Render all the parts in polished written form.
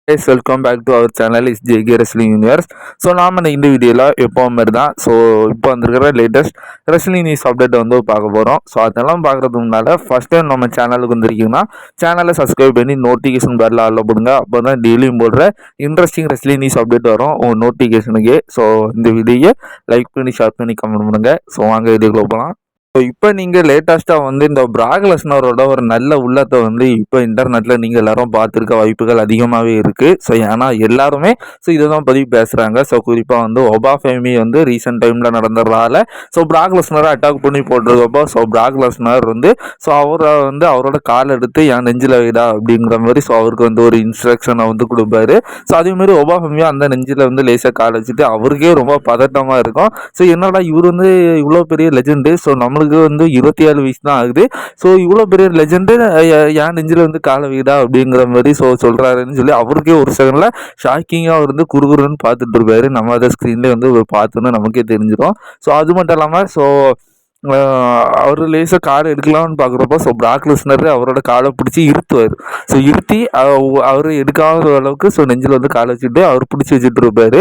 Guys, welcome back to our channel is JK Wrestling Universe. So நாம் இந்த வீடியோவில் எப்போ மாதிரி தான் இப்போ வந்திருக்கிற லேட்டஸ்ட் ரெஸ்லிங் நியூஸ் அப்டேட் பார்க்க போகிறோம். ஸோ அதெல்லாம் பார்க்குறதுக்கு முன்னால் ஃபஸ்ட் டைம் நம்ம சேனலுக்கு வந்திருக்கீங்கன்னா சேனலை சப்ஸ்கிரைப் பண்ணி நோட்டிஃபிகேஷன் பேரில் ஆளில் போடுங்க. அப்போ தான் டெய்லியும் போடுற இன்ட்ரெஸ்டிங் ரெஸ்லிங் நியூஸ் அப்டேட் வரும் உங்கள் நோட்டிஃபிகேஷனுக்கு. ஸோ இந்த வீடியோ லைக் பண்ணி ஷேர் பண்ணி கமெண்ட் பண்ணுங்கள். ஸோ வாங்க வீடியோக்குள்ள போகலாம். ஸோ இப்போ நீங்கள் லேட்டஸ்ட்டாக இந்த பிராக் லெஸ்னரோட ஒரு நல்ல உள்ளத்தை இப்போ இன்டர்நெட்டில் நீங்கள் எல்லாரும் பார்த்துருக்க வாய்ப்புகள் அதிகமாகவே இருக்குது. ஸோ ஏன்னா எல்லாருமே இதை தான் பதிவு பேசுகிறாங்க. ஸோ குறிப்பாக ஒபா ஃபேமி ரீசெண்ட் டைமில் நடந்துடுறால பிராக் லெஸ்னரை அட்டாக் பண்ணி போட்டிருக்கப்போ பிராக் லெஸ்னர் அவரை அவரோட கால் எடுத்து என் நெஞ்சில் வைடா அப்படிங்கிற மாதிரி அவருக்கு ஒரு இன்ஸ்ட்ரக்ஷனை கொடுப்பாரு. அதேமாதிரி ஒபா ஃபேமியும் அந்த நெஞ்சில் லேசாக கால் வச்சுட்டு அவருக்கே ரொம்ப பதட்டமாக இருக்கும். என்னடா இவர் இவ்வளோ பெரிய லெஜெண்டு. நம்மளுக்கு 27 வயசு தான் ஆகுது. இவ்வளோ பெரிய லெஜெண்டு ஏன் நெஞ்சில் காலை வீடா அப்படிங்கிற மாதிரி சொல்கிறாருன்னு சொல்லி அவருக்கே ஒரு செகண்டில் ஷாக்கிங்காக குறுகுறுன்னு பார்த்துட்டு இருப்பாரு. நம்ம அதை ஸ்க்ரீன்லேயே பார்த்தோன்னு நமக்கே தெரிஞ்சிடும். அது மட்டும் இல்லாமல் அவர் லேசாக காரை எடுக்கலாம்னு பார்க்குறப்போ பிராக் லெஸ்னர் அவரோட காலை பிடிச்சி இருத்துவார். இருத்தி அவர் எடுக்காத அளவுக்கு நெஞ்சில் காலை வச்சுட்டு அவர் பிடிச்சி வச்சுட்டு இருப்பார்.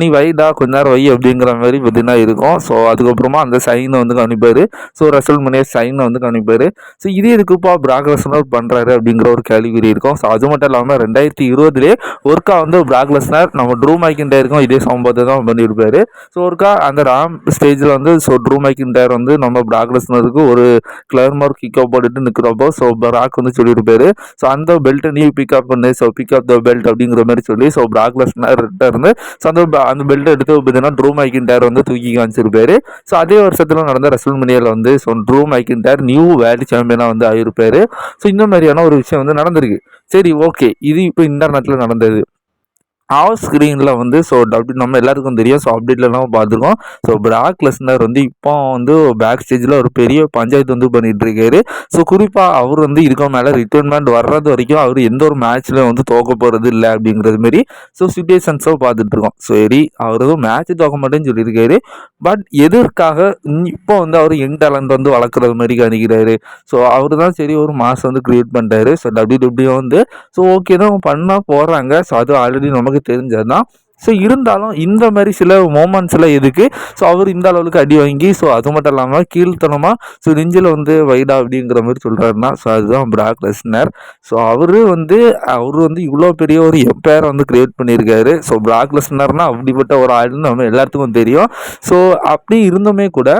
நீ வைடா கொஞ்ச நேரம் வை அப்படிங்கிற மாதிரி பார்த்தீங்கன்னா இருக்கும். அதுக்கப்புறமா அந்த சைனை காணிப்பார். ரெசல்மனியா சைனை காணிப்பார். இதே இருக்குப்பா பிராக் லெஸ்னர் பண்ணுறாரு அப்படிங்கிற ஒரு கேள்விக்குறி இருக்கும். அது மட்டும் இல்லாமல் 2020 ஒருக்கா பிராக் லெஸ்னர் நம்ம ட்ரூ மைக்கின்டயருக்கும் இதே சம்பவத்தை தான் பண்ணியிருப்பார். ஒருக்கா அந்த ராம் ஸ்டேஜில் ட்ரூ மைக்கின்டயர் நம்ம பிராக் லெஸ்னருக்கு ஒரு கிளர்மார் கிக் அப் போட்டுட்டு நிற்கிறப்போ பிராக் சொல்லியிருப்பாரு அந்த பெல்ட்டை நீ பிக்அப் பண்ணு. பிக்அப் த பெல்ட் அப்படிங்கிற மாதிரி சொல்லி பிராக் லெஸ்னர் இருந்து அந்த பெல்ட்டை எடுத்து பார்த்தீங்கன்னா ட்ரூ மைக்கின்டயர் தூக்கி காமிச்சிருப்பாரு. அதே வருஷத்தில் நடந்த ரெஸ்ல்மனியாவில் ட்ரூ மைக்கின்டயர் நியூ வேர்ல்டு சாம்பியனாக ஆகியிருப்பாரு. இந்த மாதிரியான ஒரு விஷயம் நடந்திருக்கு. சரி, ஓகே, இது இப்போ இன்டர்நெட்டில் நடந்தது. ஆஃப் ஸ்க்ரீனில் நம்ம எல்லாருக்கும் தெரியும். அப்டேட்டில் நம்ம பார்த்துருக்கோம். பிராக் லெஸ்னர் இப்போ பேக் ஸ்டேஜில் ஒரு பெரிய பஞ்சாயத்து பண்ணிகிட்டு இருக்காரு. குறிப்பாக அவர் இதுக்கு மேலே ரிட்டைர்மெண்ட் வர்றது வரைக்கும் அவர் எந்த ஒரு மேட்ச்லையும் தோக்க போகிறது இல்லை அப்படிங்கிறது மாரி சிச்சுவேஷன்ஸோ பார்த்துட்ருக்கோம். சரி, அவர் மேட்ச் தோக்க மாட்டேன்னு சொல்லியிருக்காரு. பட் எதற்காக இப்போ அவர் யங் டேலண்ட் வளர்க்குறது மாதிரி காணிக்கிறாரு. அவர் தான் சரி ஒரு மாதம் க்ரியேட் பண்ணிட்டாரு. WWE ஓகே தான் பண்ணால் போகிறாங்க. அது ஆல்ரெடி நமக்கு தெரிஞ்சது தான். இருந்தாலும் இந்த மாதிரி சில மோமெண்ட்ஸில் எதுக்கு அவர் இந்த அளவுக்கு அடி வாங்கி அது மட்டும் இல்லாமல் கீழ்த்தனமாக நெஞ்சில் வைடா அப்படிங்கிற மாதிரி சொல்கிறாருன்னா அதுதான் பிராக் லெஸ்னர். அவர் இவ்வளோ பெரிய ஒரு எம்பையரை கிரியேட் பண்ணியிருக்காரு. பிராக் லெஸ்னர்னால் அப்படிப்பட்ட ஒரு ஆளுன்னு நம்ம எல்லாத்துக்கும் தெரியும். அப்படி இருந்துமே கூட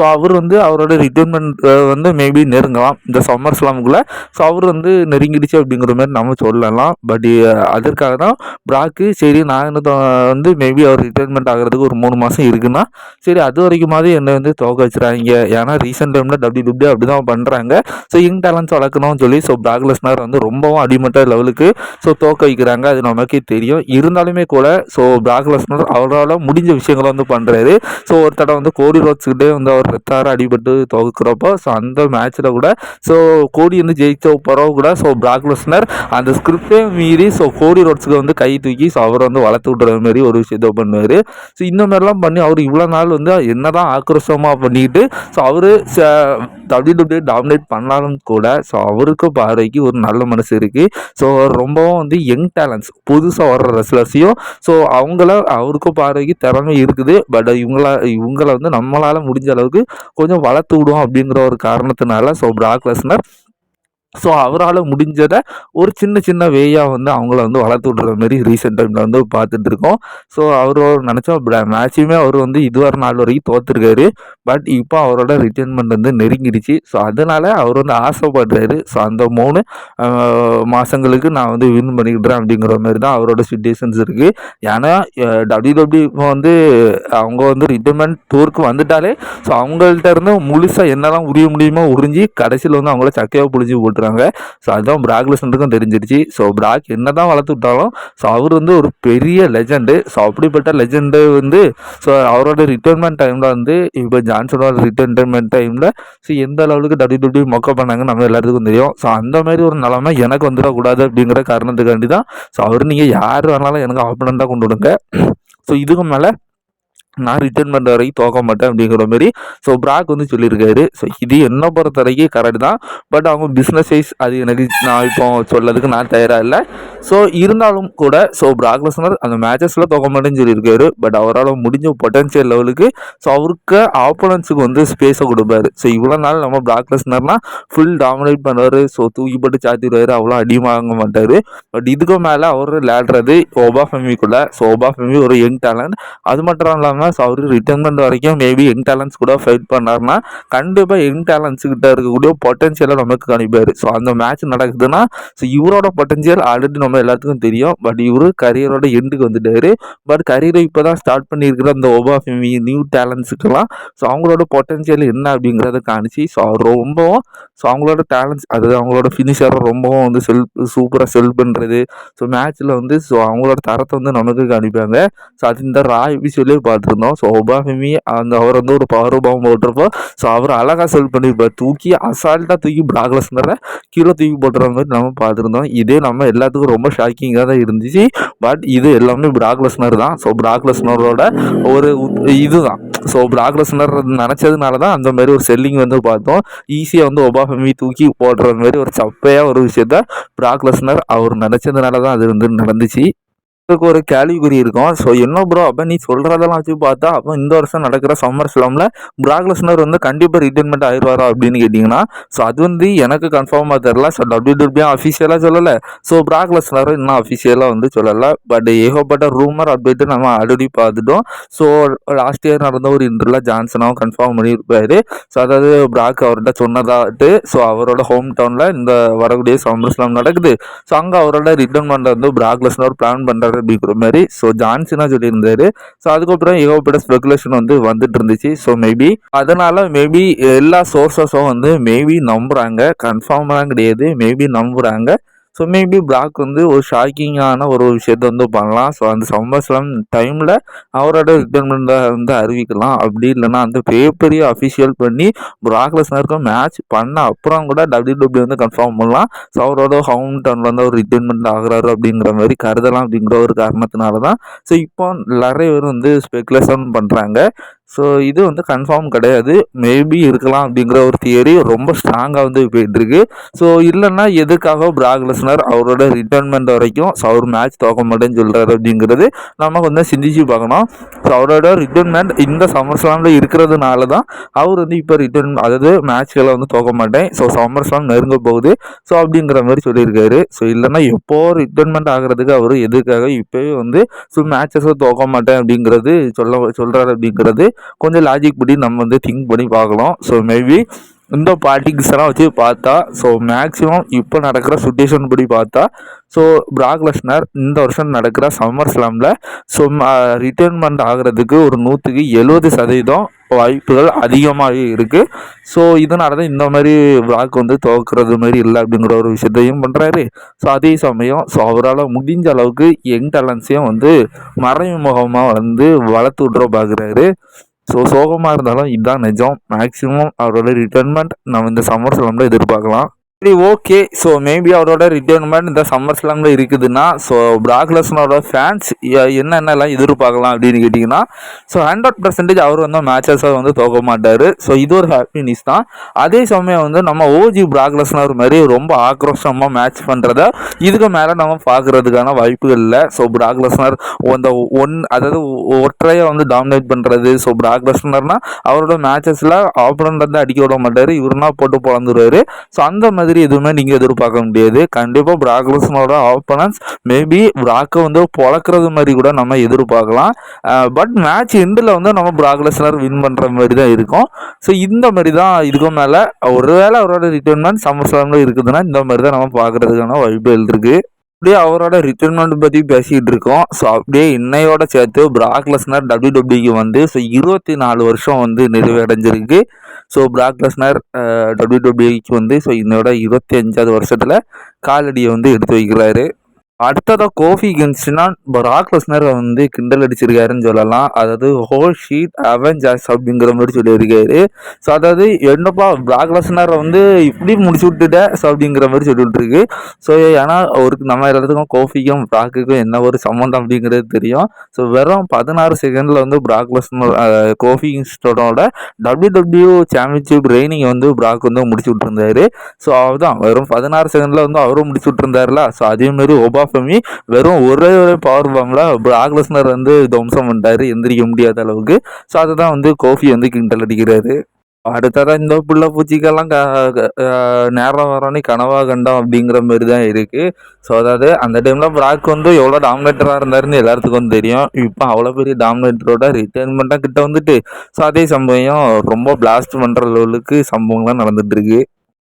அவர் அவரோட ரிட்டைர்மெண்ட் மேபி நெருங்கலாம் இந்த சம்மர் ஸ்லாமுக்குள்ளே. அவர் நெருங்கிடுச்சு அப்படிங்கிற மாதிரி நம்ம சொல்லலாம். பட் அதற்காக தான் பிராக்கு சரி நான் மேபி அவர் ரிட்டைர்மெண்ட் ஆகிறதுக்கு ஒரு 3 மாதம் இருக்குன்னா சரி அது வரைக்குமாதிரி என்னை தோக்க வச்சுறாங்க. ஏன்னா ரீசெண்ட் டைமில் WWE அப்படி தான் பண்ணுறாங்க. யங் டேலண்ட்ஸ் வளர்க்கணும்னு சொல்லி பிராக் லெஸ்னர் ரொம்பவும் அடிமட்ட லெவலுக்கு தோக்க வைக்கிறாங்க. அது நமக்கே தெரியும். இருந்தாலுமே கூட பிராக் லெஸ்னர் அவரால் முடிஞ்ச விஷயங்களை பண்ணுறாரு. ஒரு தடவை கோடி ரோட்ஸ்கிட்டே அவர் ரத்தார அடிபட்டு தோக்குறப்போ அந்த மேட்ச்சில் கூட கோடி ஜெயிச்ச பிறகு கூட பிராக் லெஸ்னர் அந்த ஸ்கிரிப்டே மீறி கோடி ரோட்ஸுக்கு கை தூக்கி அவர் வளர்த்து விட்டுற மாதிரி ஒரு விஷயத்த பண்ணுவார். இந்த மாதிரிலாம் பண்ணி அவர் இவ்வளோ நாள் என்னதான் ஆக்ரோஷமாக பண்ணிட்டு அவர் WWE டாமினேட் பண்ணாலும் கூட அவருக்கு பார்வைக்கு ஒரு நல்ல மனசு இருக்குது. ரொம்பவும் யங் டேலண்ட்ஸ் புதுசாக வர்ற ரெஸ்லர்ஸையும் அவருக்கு பார்வைக்கு திறமை இருக்குது. பட் இவங்களை நம்மளால் முடிஞ்ச அளவுக்கு கொஞ்சம் வளர்த்து விடுவோம் அப்படிங்கிற ஒரு காரணத்தினால பிராக் லெஸ்னர் அவரால் முடிஞ்சதை ஒரு சின்ன சின்ன வேயாக அவங்கள வளர்த்து விட்ற மாதிரி ரீசெண்ட் டைமில் பார்த்துட்டு இருக்கோம். அவர் நினச்சா மேட்சுமே அவர் இதுவரை நாள் வரைக்கும் தோற்றுருக்காரு. பட் இப்போ அவரோட ரிட்டைர்மெண்ட் நெருங்கிடுச்சு. அதனால் அவர் ஆசைப்படுறாரு. அந்த 3 மாதங்களுக்கு நான் வின் பண்ணிக்கிட்டுறேன் அப்படிங்கிற மாதிரி தான் அவரோட சிச்சுவேஷன்ஸ் இருக்குது. ஏன்னா WWE இப்போ அவங்க ரிட்டைர்மெண்ட் டூருக்கு வந்துட்டாலே அவங்கள்ட்ட இருந்து முழுசாக என்னெல்லாம் உரிய முடியுமோ உறிஞ்சி கடைசியில் அவங்கள சக்கையாக புளிஞ்சு போட்டு அதுதான் பிராக் லெஸ்னருக்கும் தெரிஞ்சிருச்சு. பிராக் என்ன தான் வளர்த்து விட்டாலும் அவர் ஒரு பெரிய லெஜெண்டு. அப்படிப்பட்ட லெஜெண்டு அவரோட ரிட்டைர்மெண்ட் டைமில் இப்போ ஜான்சனோட ரிட்டைர்மெண்ட் டைமில் எந்த அளவுக்கு WWE மொக்க பண்ணாங்க நம்ம எல்லாத்துக்கும் தெரியும். அந்த மாதிரி ஒரு நிலைமை எனக்கு வந்துடக்கூடாது அப்படிங்கிற காரணத்துக்காண்டி தான் அவர் நீங்கள் யார் வேணாலும் எனக்கு ஆப்பனண்டாக கொண்டு விடுங்க. இதுக்கு மேலே நான் ரிட்டர்ன் பண்ணுற வரைக்கும் தோக்க மாட்டேன் அப்படிங்கிற மாதிரி ஸோ பிராக் வந்து சொல்லியிருக்காரு. ஸோ இது என்னை பொறுத்த வரைக்கும் கரெக்ட் தான். பட் அவங்க பிஸ்னஸ் வைஸ் அது எனக்கு நான் இப்போ சொல்லதுக்கு நான் தயாராக இல்லை. ஸோ இருந்தாலும் கூட ஸோ பிராக் லெஸ்னர் அந்த மேட்சஸில் தோக்க மாட்டேன்னு சொல்லியிருக்காரு. பட் அவரால் முடிஞ்ச பொட்டன்ஷியல் லெவலுக்கு ஸோ அவருக்கு ஆப்போனன்ஸுக்கு வந்து ஸ்பேஸை கொடுப்பாரு. ஸோ இவ்வளோ நாள் நம்ம பிராக் லெஸ்னர்னால் ஃபுல் டாமினேட் பண்ணுவார். ஸோ தூக்கி போட்டு சாத்திடுவார், அவ்வளோ அடி வாங்க மாட்டார். பட் இதுக்கு மேலே அவர் விளையாடுறது ஓபா ஃபெமிக்குள்ளே. ஸோ ஓபா ஃபெமி ஒரு யங் டேலண்ட். அது மட்டும் இல்லாமல் ஸோ அவர் ரிட்டைர்மெண்ட் வரைக்கும் மேபி யங் டேலண்ட்ஸ் கூட ஃபைட் பண்ணார்னா கண்டிப்பாக யங் டேலண்ட்ஸ் கிட்ட இருக்கக்கூடிய பொட்டன்ஷியலை நமக்கு காணிப்பார். ஸோ அந்த மேட்ச் நடக்குதுன்னா ஸோ இவரோட பொட்டன்ஷியல் ஆல்ரெடி நம்ம எல்லாத்துக்கும் தெரியும். பட் இவர் கரியரோட எண்டுக்கு வந்துட்டார். பட் கரியரை இப்போ தான் ஸ்டார்ட் பண்ணியிருக்கிற அந்த ஓபா ஃபெமி நியூ டேலண்ட்ஸுக்கெல்லாம் ஸோ அவங்களோட பொட்டன்ஷியல் என்ன அப்படிங்கிறத காணிச்சு ஸோ அவர் ரொம்பவும் ஸோ அவங்களோட டேலண்ட்ஸ் அதாவது அவங்களோட ஃபினிஷரை ரொம்பவும் வந்து சூப்பராக செல் பண்ணுறது. ஸோ மேட்ச்சில் வந்து ஸோ அவங்களோட தரத்தை வந்து நமக்கு காணிப்பாங்க. ஸோ அது இந்த ரா எபிசோட்லேயே பார்த்துருந்தோம். ஸோ ஓபா ஃபெமி அவர் வந்து ஒரு பவர் பாம்பு போட்டிருப்போ ஸோ அவர் அழகாக செல் பண்ணியிருப்பார். தூக்கி அசால்ட்டாக தூக்கி பிராக் லெஸ்னரை கீழே தூக்கி போட்டுற மாதிரி நம்ம பார்த்துருந்தோம். இதே நம்ம எல்லாத்துக்கும் ரொம்ப ஷாக்கிங்காக தான் இருந்துச்சு. பட் இது எல்லாமே பிராக் லெஸ்னர் தான். ஸோ பிராக் லெஸ்னரோட ஒரு இதுதான். ஸோ பிராக் லெஸ்னர் நினச்சதுனால தான் அந்த மாதிரி ஒரு செல்லிங் வந்து பார்த்தோம். ஈஸியாக வந்து ஓபா ஃபெமி தூக்கி போடுற மாதிரி ஒரு சப்பையாக ஒரு விஷயத்த பிராக் லெஸ்னர் அவர் நினச்சதுனால தான் அது வந்து நடந்துச்சு. ஒரு கேள்விக்குறி இருக்கும். ஸோ என்ன ப்ரோ அப்போ நீ சொல்கிறதெல்லாம் வச்சு பார்த்தா அப்போ இந்த வருஷம் நடக்கிற சம்மர் ஸ்லாமில் பிராக் லெஸ்னர் வந்து கண்டிப்பாக ரிட்டைர்மெண்ட் ஆயிடுவாரா அப்படின்னு கேட்டிங்கன்னா ஸோ அது வந்து எனக்கு கன்ஃபார்மாக தெரில. ஸோ WWE அஃபிஷியலாக சொல்லலை. ஸோ பிராக் லெஸ்னரும் இன்னும் அஃபிஷியலாக வந்து சொல்லலை. பட் ஏகப்பட்ட ரூமர் அப்டேட்டு நம்ம ஆல்ரெடி பார்த்துட்டோம். ஸோ லாஸ்ட் இயர் நடந்த ஒரு இன்டர்வியூல ஜான்சனாவும் கன்ஃபார்ம் பண்ணியிருப்பாரு. ஸோ அதாவது பிராக் அவர்கிட்ட சொன்னதாட்டு ஸோ அவரோட ஹோம் டவுனில் இந்த வரக்கூடிய சம்மர் ஸ்லாம் நடக்குது. ஸோ அங்கே அவரோட ரிட்டர்மெண்ட் வந்து பிராக் லெஸ்னர் பிளான் பண்ணுறாரு அப்படிங்கிற மாதிரி ஸோ ஜான்சனா சொல்லியிருந்தாரு. ஸோ அதுக்கப்புறம் ஏகப்பட்ட ஸ்பெகுலேஷன் வந்து வந்துட்டு இருந்துச்சு. ஸோ மேபி அதனால மேபி எல்லா சோர்ஸஸும் வந்து மேபி நம்புறாங்க, கன்ஃபார்ம்லாம் கிடையாது, மேபி நம்புறாங்க. ஸோ மேபி பிராக் வந்து ஒரு ஷாக்கிங்கான ஒரு விஷயத்த வந்து பண்ணலாம். ஸோ அந்த சம்மர் ஸ்லாம் டைமில் அவரோட ரிட்டர்மெண்ட்டை வந்து அறிவிக்கலாம். அப்படி இல்லைன்னா அந்த பேப்பரையும் அஃபிஷியல் பண்ணி பிராக் லெஸ்னருக்கு மேட்ச் பண்ண அப்புறம் கூட WWE வந்து கன்ஃபார்ம் பண்ணலாம். ஸோ அவரோட ஹோம் டவுனில் வந்து அவர் ரிட்டர்மெண்ட் ஆகுறாரு அப்படிங்கிற மாதிரி கருதலாம். அப்படிங்கிற ஒரு காரணத்தினால தான் ஸோ இப்போ நிறைய பேர் வந்து ஸ்பெகுலேஷன் பண்ணுறாங்க. ஸோ இது வந்து கன்ஃபார்ம் கிடையாது, மேபி இருக்கலாம் அப்படிங்கிற ஒரு தியரி ரொம்ப ஸ்ட்ராங்காக வந்து போயிட்டுருக்கு. ஸோ இல்லைன்னா எதுக்காக பிராக் லெஸ்னர் அவரோட ரிட்டர்மெண்ட் வரைக்கும் ஸோ அவர் மேட்ச் தோக்க மாட்டேன்னு சொல்கிறாரு அப்படிங்கிறது நம்ம கொஞ்சம் சிந்திச்சு பார்க்கணும். ஸோ அவரோட ரிட்டர்மெண்ட் இந்த சம்மர் ஸ்லாமில் இருக்கிறதுனால தான் அவர் வந்து இப்போ அதாவது மேட்ச்களை வந்து தோக்க மாட்டேன், ஸோ சம்மர் ஸ்லாம் நெருங்க போகுது ஸோ அப்படிங்கிற மாதிரி சொல்லியிருக்காரு. ஸோ இல்லைன்னா எப்போ ரிட்டர்மெண்ட் ஆகிறதுக்கு அவர் எதுக்காக இப்போவே வந்து ஸோ மேட்சஸை தோக்க மாட்டேன் அப்படிங்கிறது சொல்கிறாரு அப்படிங்கிறது கொஞ்சம் லாஜிக் படி நம்ம வந்து திங்க் பண்ணி பார்க்கலாம். ஸோ மேபி இந்த பார்ட்டிக்ஸ் எல்லாம் வச்சு பார்த்தா ஸோ மேக்ஸிமம் இப்போ நடக்கிற சுச்சுவேஷன் படி பார்த்தா ஸோ பிராக் லெஸ்னர் இந்த வருஷம் நடக்கிற சம்மர் ஸ்லாமில் ஸோ ரிட்டர்மெண்ட் ஆகிறதுக்கு ஒரு 170% வாய்ப்புகள் அதிகமாகவே இருக்குது. ஸோ இதனால தான் இந்த மாதிரி பிராக் வந்து துவக்கிறது மாதிரி இல்லை அப்படிங்கிற ஒரு விஷயத்தையும் பண்ணுறாரு. ஸோ அதே சமயம் ஸோ அவரால் முடிஞ்ச அளவுக்கு யங் டேலண்ட்ஸையும் வந்து மறைமுகமாக வந்து வளர்த்து விட்ற பார்க்குறாரு. ஸோ சோகமாக இருந்தாலும் இதுதான் நிஜம். மேக்ஸிமம் அவரோட ரிட்டர்மெண்ட் நம்ம இந்த சம்மர் ஸ்லாமில் எதிர்பார்க்கலாம். சரி, ஓகே. ஸோ மேபி அவரோட ரிட்டர்மெண்ட் இந்த சம்மர் ஸ்லாமில் இருக்குதுன்னா ஸோ பிராக் லெஸ்னரோட ஃபேன்ஸ் என்னென்னலாம் எதிர்பார்க்கலாம் அப்படின்னு கேட்டிங்கன்னா ஸோ 100% அவர் வந்து மேட்சஸை வந்து தோக்க மாட்டார். ஸோ இது ஒரு ஹாப்பி நியூஸ் தான். அதே சமயம் வந்து நம்ம ஓஜி பிராக் லெஸ்னர் மாதிரி ரொம்ப ஆக்ரோஷமாக மேட்ச் பண்ணுறத இதுக்கு மேலே நம்ம பார்க்குறதுக்கான வாய்ப்புகள் இல்லை. ஸோ பிராக் லெஸ்னர் அந்த அதாவது ஒற்றையை வந்து டாமினேட் பண்ணுறது. ஸோ பிராக் லெஸ்னர்னால் அவரோட மேட்சஸில் ஆப்போனண்ட் வந்து அடிக்க விட மாட்டார், இவருனா போட்டு பொழந்துருவார். ஸோ அந்த மாதிரி எதுவுமே நீங்கள் எதிர்பார்க்க முடியாது. கண்டிப்பாக பிராக் லெஸ்னரோட ஆப்போனன்ட்ஸ் மேபி பிராக்கை வந்து பொழக்கிறது மாதிரி கூட நம்ம எதிர்பார்க்கலாம். பட் மேட்ச் எண்டில் வந்து நம்ம பிராக் லெஸ்னர் வின் பண்ணுற மாதிரி தான் இருக்கும். ஸோ இந்த மாதிரி தான் இதுக்கு மேலே ஒருவேளை அவரோட ரிட்டர்மெண்ட் சம்மர் ஸ்லாமில் இருக்குதுன்னா இந்த மாதிரி தான் நம்ம பார்க்குறதுக்கான வாய்ப்புகள் இருக்குது. அப்படியே அவரோட ரிட்டர்மெண்ட் பற்றி பேசிக்கிட்டு இருக்கோம். ஸோ அப்படியே இன்னையோட சேர்த்து பிராக் லெஸ்னர் WWEக்கு வந்து ஸோ 24 வருஷம் வந்து நிறைவடைஞ்சிருக்கு. ஸோ பிராக் லெஸ்னர் WWEக்கு வந்து ஸோ இன்னையோட 25வது வருஷத்தில் காலடியை வந்து எடுத்து வைக்கிறாரு. அடுத்ததா கோஃபி கிங்ஸ்னா பிராக் லெஸ்னரை வந்து கிண்டல் அடிச்சிருக்காருன்னு சொல்லலாம். அதாவது ஹோல் ஷீட் அவெஞ்சர்ஸ் அப்படிங்கிற மாதிரி சொல்லியிருக்காரு. ஸோ அதாவது என்னப்பா பிராக் லெஸ்னரை வந்து இப்படி முடிச்சு விட்டுட்ட ஸோ அப்படிங்கிற மாதிரி சொல்லிட்டு இருக்கு. ஸோ ஏன்னா அவருக்கு நம்ம எல்லாத்துக்கும் கோஃபிக்கும் பிராக்குக்கும் என்ன ஒரு சம்மந்தம் அப்படிங்கிறது தெரியும். ஸோ வெறும் 16 செகண்டில் வந்து பிராக் லெஸ்னர் கோஃபி கிங்ஸ்டோட டபிள்யூ சாம்பியன்ஷிப் ரெய்னிங் வந்து பிராக் வந்து முடிச்சு விட்டுருந்தாரு. ஸோ அதுதான் வெறும் 16 செகண்டில் வந்து அவரும் முடிச்சு விட்டுருந்தாருல. ஸோ அதேமாரி ஒபாஃபமி வெறும் ஒரே பவர் பாம்பில் பிராக் லெஸ்னர் வந்து துவம்சம் பண்ணிட்டாரு எந்திரிக்க முடியாத அளவுக்கு. ஸோ அதை தான் வந்து கோஃபி வந்து கிண்டல் அடிக்கிறாரு. அடுத்ததான் இந்த புள்ள பூச்சிக்கெல்லாம் நேரம் வரோன்னு கனவா கண்டம் அப்படிங்கிற மாதிரி தான் இருக்கு. ஸோ அதாவது அந்த டைமில் பிராக் வந்து எவ்வளோ டாமினேட்டராக இருந்தாருன்னு எல்லாத்துக்கும் தெரியும். இப்போ அவ்வளோ பெரிய டாமினேட்டரோட ரிட்டைர்மெண்ட்டாக கிட்ட வந்துட்டு ஸோ அதே சமயம் ரொம்ப பிளாஸ்ட் பண்ணுற லெவலுக்கு சம்பவங்கள்லாம் நடந்துட்டு இருக்கு.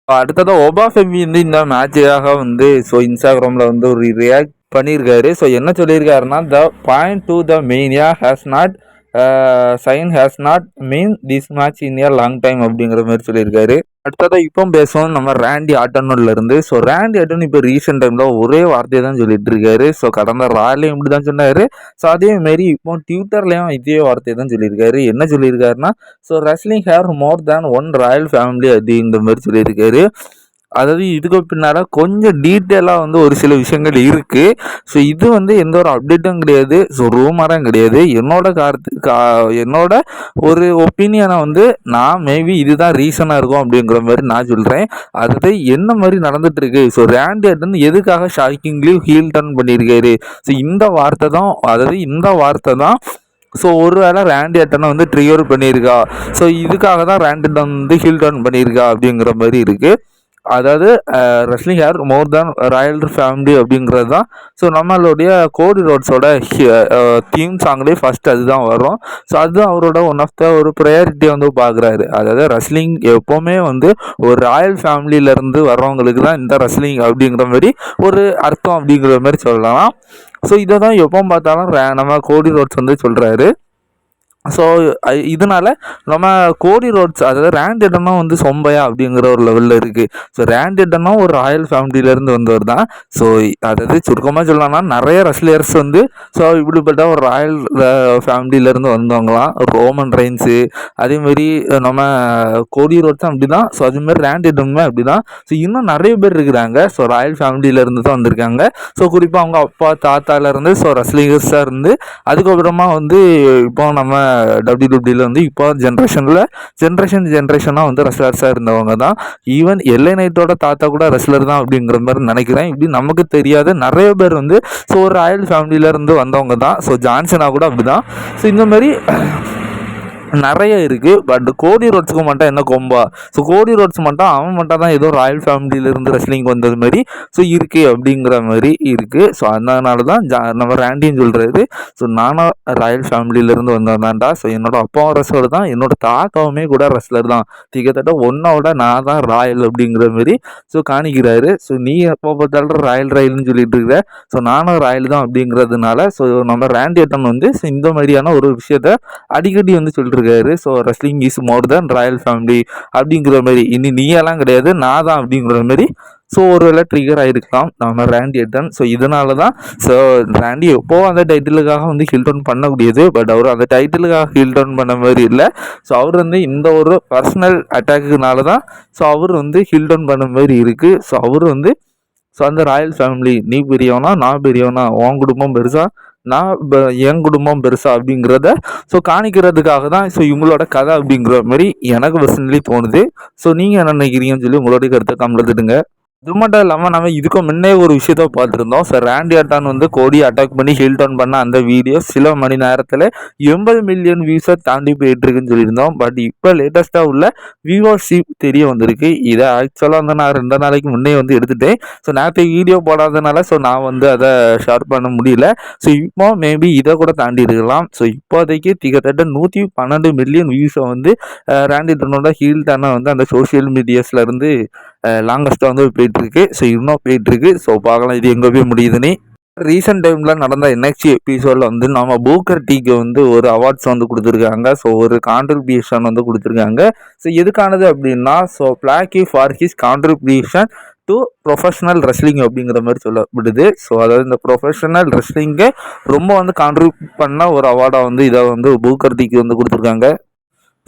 அடுத்ததாக ஒபாஃபெமி வந்து இந்த மேட்சுக்காக வந்து ஸோ இன்ஸ்டாகிராமில் வந்து ஒரு ரியாக்ட் பண்ணியிருக்காரு. ஸோ என்ன சொல்லியிருக்காருன்னா, the point to the mania has not sign has not mean this match in a long time அப்படிங்கிற மாதிரி சொல்லியிருக்காரு. அடுத்ததாக இப்போ பேசுவோம் நம்ம ரேண்டி ஆட்டனோட இருந்து. ஸோ ரேண்டி ஆட்டன் இப்போ ரீசெண்ட் டைமில் ஒரே வார்த்தையை தான் சொல்லிட்டு இருக்காரு. ஸோ கடந்த ராலையும் இப்படி தான் சொன்னார். ஸோ அதேமாரி இப்போ ட்விட்டர்லேயும் இதே வார்த்தையை தான் சொல்லியிருக்காரு. என்ன சொல்லியிருக்காருன்னா, ஸோ ரெஸ்லிங் ஹேர் மோர் தேன் ஒன் ராயல் ஃபேமிலி அப்படிங்கிற மாதிரி சொல்லியிருக்காரு. அதாவது இதுக்கு பின்னால் கொஞ்சம் டீட்டெயிலாக வந்து ஒரு சில விஷயங்கள் இருக்குது. ஸோ இது வந்து எந்த ஒரு அப்டேட்டும் கிடையாது. ஸோ ரூமரும் கிடையாது. என்னோட ஒரு ஒப்பீனியனை வந்து நான் மேபி இதுதான் ரீசனாக இருக்கும் அப்படிங்கிற மாதிரி நான் சொல்கிறேன். அதாவது என்ன மாதிரி நடந்துகிட்ருக்கு. ஸோ ரேண்டி ஆர்டன் எதுக்காக ஷாக்கிங்லி ஹீல் டர்ன் பண்ணியிருக்காரு. ஸோ இந்த வார்த்தை தான் ஸோ ஒரு வேளை ரேண்டி ஆர்டனை வந்து ட்ரிகர் பண்ணியிருக்கா. ஸோ இதுக்காக தான் ரேண்டி ஆர்டன் வந்து ஹீல் டர்ன் பண்ணியிருக்கா அப்படிங்கிற மாதிரி இருக்குது. அதாவது ரெஸ்லிங் ஹேர் மோர் தேன் ராயல் ஃபேமிலி அப்படிங்கிறது தான். ஸோ நம்மளுடைய கோடி ரோட்ஸோட தீம் சாங்லேயே ஃபஸ்ட் அதுதான் வரும். ஸோ அதுதான் அவரோட ஒன் ஆஃப் த ஒரு ப்ரையாரிட்டியை வந்து பார்க்குறாரு. அதாவது ரெஸ்லிங் எப்போவுமே வந்து ஒரு ராயல் ஃபேமிலியிலேருந்து வர்றவங்களுக்கு தான் இந்த ரெஸ்லிங் அப்படிங்கிற மாதிரி ஒரு அர்த்தம் அப்படிங்கிற மாதிரி சொல்லலாம். ஸோ இதை தான் எப்போ பார்த்தாலும் நம்ம கோடி ரோட்ஸ் வந்து சொல்கிறாரு. ஸோ இதனால் நம்ம கோடி ரோட்ஸ் அதாவது ரேண்டி ஆர்டனும் வந்து சொம்பையா அப்படிங்கிற ஒரு லெவலில் இருக்குது. ஸோ ரேண்டி ஆர்டனும் ஒரு ராயல் ஃபேமிலியிலேருந்து வந்தவர் தான். ஸோ அதாவது சுருக்கமாக சொல்லலாம்னா நிறைய ரெஸ்லர்ஸ் வந்து ஸோ இப்படிப்பட்ட ஒரு ராயல் ஃபேமிலியிலேருந்து வந்தவங்களாம். ரோமன் ரெயின்ஸு அதேமாரி நம்ம கோடி ரோட்ஸும் அப்படி தான். ஸோ அதுமாரி ரேண்டி ஆர்டனுமே அப்படி தான். ஸோ இன்னும் நிறைய பேர் இருக்கிறாங்க. ஸோ ராயல் ஃபேமிலியிலேருந்து தான் வந்திருக்காங்க. ஸோ குறிப்பாக அவங்க அப்பா தாத்தாலேருந்து ஸோ ரெஸ்லிங்கர்ஸாக இருந்து அதுக்கப்புறமா வந்து இப்போ நம்ம டபிள்யூடபிள்யூல வந்து இப்போ ஜென்ரேஷனாக வந்து ரெஸ்லர்ஸாக இருந்தவங்க தான். ஈவன் எல்ஏ நைட்டோட தாத்தா கூட ரெஸ்லர் தான் அப்படிங்கிற மாதிரி நினைக்கிறேன். இப்படி நமக்கு தெரியாத நிறைய பேர் வந்து ஸோ ஒரு ராயல் ஃபேமிலியிலேருந்து வந்தவங்க தான். ஸோ ஜான்சனா கூட அப்படி தான். ஸோ இந்த மாதிரி நிறைய இருக்குது. பட் கோடி ரோட்ஸுக்கு மட்டும் என்ன கொம்பா. ஸோ கோடி ரோட்ஸ் மட்டும் அவன் மட்டும் தான் ஏதோ ராயல் ஃபேமிலியிலேருந்து ரெஸ்லிங் வந்தது மாதிரி ஸோ இருக்குது அப்படிங்கிற மாதிரி இருக்குது. ஸோ அதனால தான் நம்ம ரேண்டின்னு சொல்கிறது. ஸோ நானும் ராயல் ஃபேமிலியிலேருந்து வந்ததான்டா. ஸோ என்னோட அப்பாவும் ரெஸ்லர் தான், என்னோட தாத்தாவுமே கூட ரெஸ்லர் தான். கிட்டத்தட்ட ஒன்னோட நான் தான் ராயல் அப்படிங்கிற மாதிரி ஸோ காணிக்கிறாரு. ஸோ நீ எப்போ பார்த்தாலும் ராயல்னு சொல்லிட்டு இருக்கிற. ஸோ நானும் ராயல் தான் அப்படிங்கிறதுனால ஸோ நம்ம ரேண்டி ஆர்டன் வந்து இந்த மாதிரியான ஒரு விஷயத்த அடிக்கடி வந்து சொல்லிட்டு இருக்காரு. So wrestling is more than Royal family அப்படிங்கிற மாதிரி இனி நீயெல்லாம் கிடையாது நான் தான் அப்படிங்கிற மாதிரி ஸோ ஒரு வேளை ட்ரிகர் ஆகிருக்கலாம் நம்ம ரேண்டி ஆர்டன். ஸோ இதனால தான் ஸோ ரேண்டி எப்போ அந்த டைட்டிலுக்காக வந்து ஹீல் டவுன் பண்ணக்கூடியது. பட் அவர் அந்த டைட்டிலுக்காக ஹீல் டவுன் பண்ண மாதிரி இல்லை. ஸோ அவர் வந்து இந்த ஒரு பர்சனல் அட்டாக்குனால தான் ஸோ அவர் வந்து ஹீல் டவுன் பண்ண மாதிரி இருக்குது. ஸோ அவர் வந்து ஸோ அந்த ராயல் ஃபேமிலி நீ பெரியவனா நான் பெரியவனா உன் குடும்பம் பெருசா நான் என் குடும்பம் பெருசா அப்படிங்கிறத ஸோ காணிக்கிறதுக்காக தான் ஸோ இவங்களோட கதை அப்படிங்கிற மாதிரி எனக்கு பர்சனலி தோணுது. ஸோ நீங்கள் என்ன நினைக்கிறீங்கன்னு சொல்லி உங்களோட கருத்தை கமெண்ட்ல இது மட்டும் இல்லாமல் நம்ம இதுக்கு முன்னே ஒரு விஷயத்த பார்த்துருந்தோம். ஸோ ரேண்டி ஆர்டன் வந்து கோடி அட்டாக் பண்ணி ஹீல் டவுன் பண்ண அந்த வீடியோ சில மணி நேரத்தில் 80 மில்லியன் வியூஸை தாண்டி போயிட்டுருக்குன்னு சொல்லியிருந்தோம். பட் இப்போ லேட்டஸ்ட்டாக உள்ள வியூவர்ஷிப் தெரிய வந்திருக்கு. இதை ஆக்சுவலாக வந்து நான் 2 நாளைக்கு முன்னே வந்து எடுத்துட்டேன். ஸோ நேற்று வீடியோ போடாதனால ஸோ நான் வந்து அதை ஷேர் பண்ண முடியல. ஸோ இப்போ மேபி இதை கூட தாண்டி இருக்கலாம். ஸோ இப்போதைக்கு கிட்டத்தட்ட 112 மில்லியன் வியூஸை வந்து ரேண்டி ஆர்டனோட ஹீல் டர்னை வந்து அந்த சோஷியல் மீடியாஸ்லேருந்து லாங்கஸ்ட்டாக வந்து போயிட்டுருக்கு. ஸோ இன்னும் போயிட்டுருக்கு. ஸோ பார்க்கலாம் இது எங்கே போய் முடியுதுன்னு. ரீசெண்ட் டைமில் நடந்த என்எக்ஸ்டி எபிசோடில் வந்து நம்ம பூக்கர் டீக்கு வந்து ஒரு அவார்ட்ஸ் வந்து கொடுத்துருக்காங்க. ஸோ ஒரு கான்ட்ரிபியூஷன் வந்து கொடுத்துருக்காங்க. ஸோ எதுக்கானது அப்படின்னா so Blackie for his contribution to professional wrestling அப்படிங்கிற மாதிரி சொல்லப்படுது. ஸோ அதாவது இந்த ப்ரொஃபஷனல் ரெஸ்லிங்கை ரொம்ப வந்து கான்ட்ரிபியூட் பண்ண ஒரு அவார்டாக வந்து இதை வந்து பூக்கர்திக்கு வந்து கொடுத்துருக்காங்க.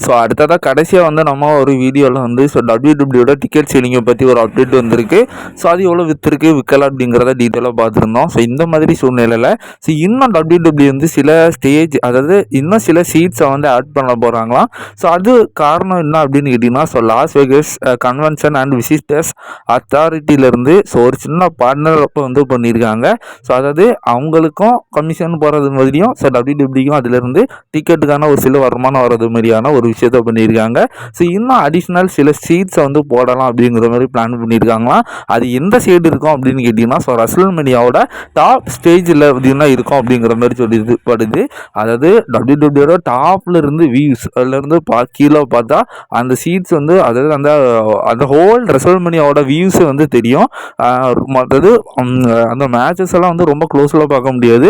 ஸோ அடுத்ததாக கடைசியாக வந்து நம்ம ஒரு வீடியோவில் வந்து ஸோ டபிள்யூடபிள்யூட டிக்கெட் சேலிங்கை பற்றி ஒரு அப்டேட் வந்திருக்கு. ஸோ அது எவ்வளோ விற்றுருக்கு விற்கல அப்படிங்கிறத டீட்டெயிலாக பார்த்துருந்தோம். ஸோ இந்த மாதிரி சூழ்நிலையில் ஸோ இன்னும் டபிள்யூடபிள்யூ வந்து சில ஸ்டேஜ் அதாவது இன்னும் சில சீட்ஸை வந்து ஆட் பண்ண போகிறாங்களாம். ஸோ அது காரணம் என்ன அப்படின்னு கேட்டிங்கன்னா so Las Vegas convention and visitors அத்தாரிட்டியிலேருந்து ஸோ ஒரு சின்ன பார்ட்னரப்போ வந்து பண்ணியிருக்காங்க. ஸோ அதாவது அவங்களுக்கும் கமிஷன் போகிறது மாதிரியும் ஸோ டபிள்யூடபிள்யூக்கும் அதிலிருந்து டிக்கெட்டுக்கான ஒரு சில வருமானம் வர்றது மாதிரியான ஒரு விஷயத்த பண்ணியிருக்காங்க. ஸோ இன்னும் அடிஷ்னல் சில சீட்ஸை வந்து போடலாம் அப்படிங்கிற மாதிரி பிளான் பண்ணியிருக்காங்களாம். அது எந்த சைடு இருக்கும் அப்படின்னு கேட்டிங்கன்னா ஸோ ரசல்மேனியாவோட டாப் ஸ்டேஜில் அப்படின்னா இருக்கும் அப்படிங்கிற மாதிரி சொல்லிப்படுது. அதாவது டபிள்யூடபிள்யூட டாப்பில் இருந்து வியூஸ் அதுலேருந்து கீழே பார்த்தா அந்த சீட்ஸ் வந்து அதாவது அந்த ஹோல் ரசல்மேனியாவோட வியூஸு வந்து தெரியும். மற்றது அந்த மேட்சஸ் எல்லாம் வந்து ரொம்ப க்ளோஸில் பார்க்க முடியாது,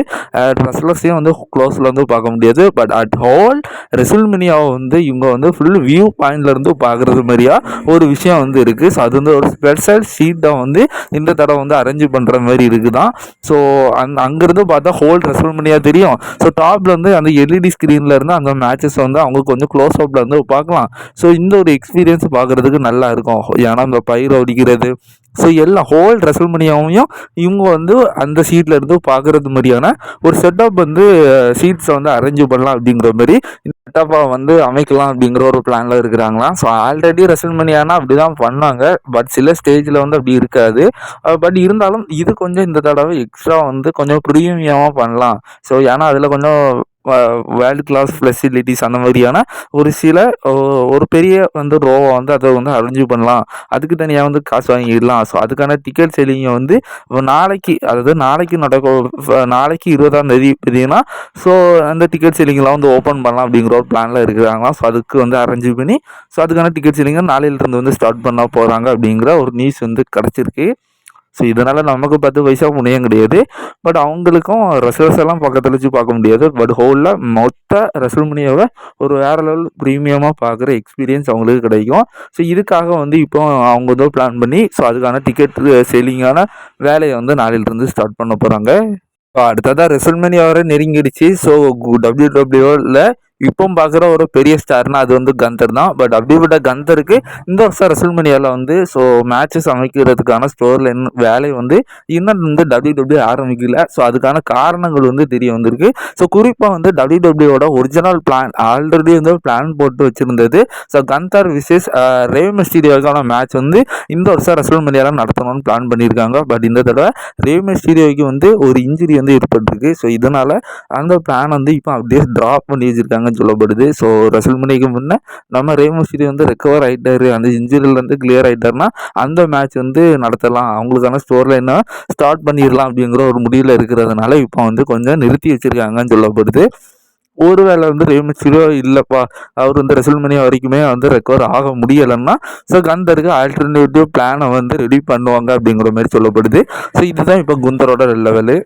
ரெஸ்லர்ஸையும் வந்து க்ளோஸில் வந்து பார்க்க முடியாது. பட் அட் ஹோல் ரெசல்மேனியாவை வந்து இவங்க வந்து ஃபுல் வியூ பாயிண்ட்லேருந்து பார்க்குறது மாதிரியா ஒரு விஷயம் வந்து இருக்குது. ஸோ அது வந்து ஒரு ஸ்பெஷல் ஷீட்டை வந்து இந்த தடவை வந்து அரேஞ்ச் பண்ணுற மாதிரி இருக்குதான். ஸோ அங்கேருந்து பார்த்தா ஹோல் ரெசல்மேனியா தெரியும். ஸோ டாப்பில் வந்து அந்த எல்இடி ஸ்க்ரீனில் இருந்து அந்த மேட்சஸ் வந்து அவங்க கொஞ்சம் க்ளோஸ் அப்பில் வந்து பார்க்கலாம். ஸோ இந்த ஒரு எக்ஸ்பீரியன்ஸ் பார்க்குறதுக்கு நல்லா இருக்கும். ஏன்னா இந்த பயிர் அடிக்கிறது ஸோ எல்லாம் ஹோல் ரெசல்மேனியாவையும் இவங்க வந்து அந்த சீட்டில் இருந்து பார்க்குறது மாதிரியான ஒரு செட்டப் வந்து சீட்ஸை வந்து அரேஞ்ச் பண்ணலாம் அப்படிங்கிற மாதிரி இந்த செட்டப்பை வந்து அமைக்கலாம் அப்படிங்கிற ஒரு பிளானில் இருக்கிறாங்களாம். ஸோ ஆல்ரெடி ரெசல்மேனியானா அப்படி தான் பண்ணாங்க. பட் சில ஸ்டேஜில் வந்து அப்படி இருக்காது. பட் இருந்தாலும் இது கொஞ்சம் இந்த தடவை எக்ஸ்ட்ரா வந்து கொஞ்சம் ப்ரீமியமாக பண்ணலாம். ஸோ ஏன்னா அதில் கொஞ்சம் வேர்ல்டு கிளாஸ் ஃபெசிலிட்டிஸ் அந்த மாதிரியான ஒரு சில ஒரு பெரிய வந்து ரோவை வந்து அதை வந்து அரேஞ்ச் பண்ணலாம். அதுக்கு தனியாக வந்து காசு வாங்கிடலாம். ஸோ அதுக்கான டிக்கெட் செல்லிங்கை வந்து நாளைக்கு அதாவது நாளைக்கு 20ஆம் தேதி பார்த்தீங்கன்னா ஸோ அந்த டிக்கெட் செல்லிங்கெலாம் வந்து ஓப்பன் பண்ணலாம் அப்படிங்கிற ஒரு பிளானில் இருக்கிறாங்களாம். ஸோ அதுக்கு வந்து அரேஞ்ச் பண்ணி ஸோ அதுக்கான டிக்கெட் செல்லிங்கை நாளையிலிருந்து வந்து ஸ்டார்ட் பண்ண போகிறாங்க அப்படிங்கிற ஒரு நியூஸ் வந்து கிடச்சிருக்கு. ஸோ இதனால் நமக்கு 10 பைசா புண்ணியம் கிடையாது. பட் அவங்களுக்கும் ரெசல்ஸ் எல்லாம் பக்கத்தில் வச்சு பார்க்க முடியாது. பட் ஹோலில் மொத்த ரெசல்மேனியாவை ஒரு வேறு லெவல் ப்ரீமியமாக பார்க்குற எக்ஸ்பீரியன்ஸ் அவங்களுக்கு கிடைக்கும். ஸோ இதுக்காக வந்து இப்போ அவங்க வந்து பிளான் பண்ணி ஸோ அதுக்கான டிக்கெட் செல்லிங்கான வேலையை வந்து நாளையிலிருந்து ஸ்டார்ட் பண்ண போகிறாங்க. ஸோ அடுத்ததாக ரெசல்மேனியா வரை நெருங்கிடுச்சு. ஸோ டபிள்யூடபிள்யூவில் இப்போ பார்க்குற ஒரு பெரிய ஸ்டார்னால் அது வந்து கந்தர் தான். பட் அப்படிப்பட்ட கந்தருக்கு இந்த வருஷம் ரெசல்மேனியாவில் வந்து ஸோ மேட்சஸ் அமைக்கிறதுக்கான ஸ்டோரில் வேலை வந்து இன்னும் வந்து டபிள்யூடபிள்யூ ஆரம்பிக்கல. ஸோ அதுக்கான காரணங்கள் வந்து தெரிய வந்திருக்கு. ஸோ குறிப்பாக வந்து டபிள்யூடபிள்யூட ஒரிஜினல் பிளான் ஆல்ரெடி வந்து பிளான் போட்டு வச்சுருந்தது. ஸோ கந்தர் விசஸ் ரே மிஸ்டீரியோவுக்கான மேட்ச் வந்து இந்த வருஷம் ரெசல்மேனியாவில் நடத்தணும்னு பிளான் பண்ணியிருக்காங்க. பட் இந்த தடவை ரே மிஸ்டீரியோவுக்கு வந்து ஒரு இன்ஜுரி வந்து ஏற்பட்டிருக்கு. ஸோ இதனால் அந்த பிளான் வந்து இப்போ அப்படியே ட்ராப் பண்ணி வச்சுருக்காங்க சொல்லப்படுது. ஸோ ரெசல்மேனியாக்கு முன்னே நம்ம ரே மிஸ்டீரியோ வந்து ரெக்கவர் ஆகிட்டாரு, அந்த இன்ஜுரியிலேருந்து கிளியர் ஆகிட்டாருன்னா அந்த மேட்ச் வந்து நடத்தலாம், அவங்களுக்கான ஸ்டோரில் என்ன ஸ்டார்ட் பண்ணிடலாம் அப்படிங்கிற ஒரு முடிவில் இருக்கிறதுனால இப்போ வந்து கொஞ்சம் நிறுத்தி வச்சுருக்காங்கன்னு சொல்லப்படுது. ஒருவேளை வந்து ரே மிஸ்டீரியோ இல்லைப்பா அவர் வந்து ரெசல்மேனியா வரைக்குமே வந்து ரெக்கவர் ஆக முடியலைன்னா ஸோ கந்தருக்கு ஆல்டர்னேட்டிவ் பிளானை வந்து ரெடி பண்ணுவாங்க அப்படிங்கிற மாதிரி சொல்லப்படுது. ஸோ இதுதான் இப்போ குந்தரோட லெவலு.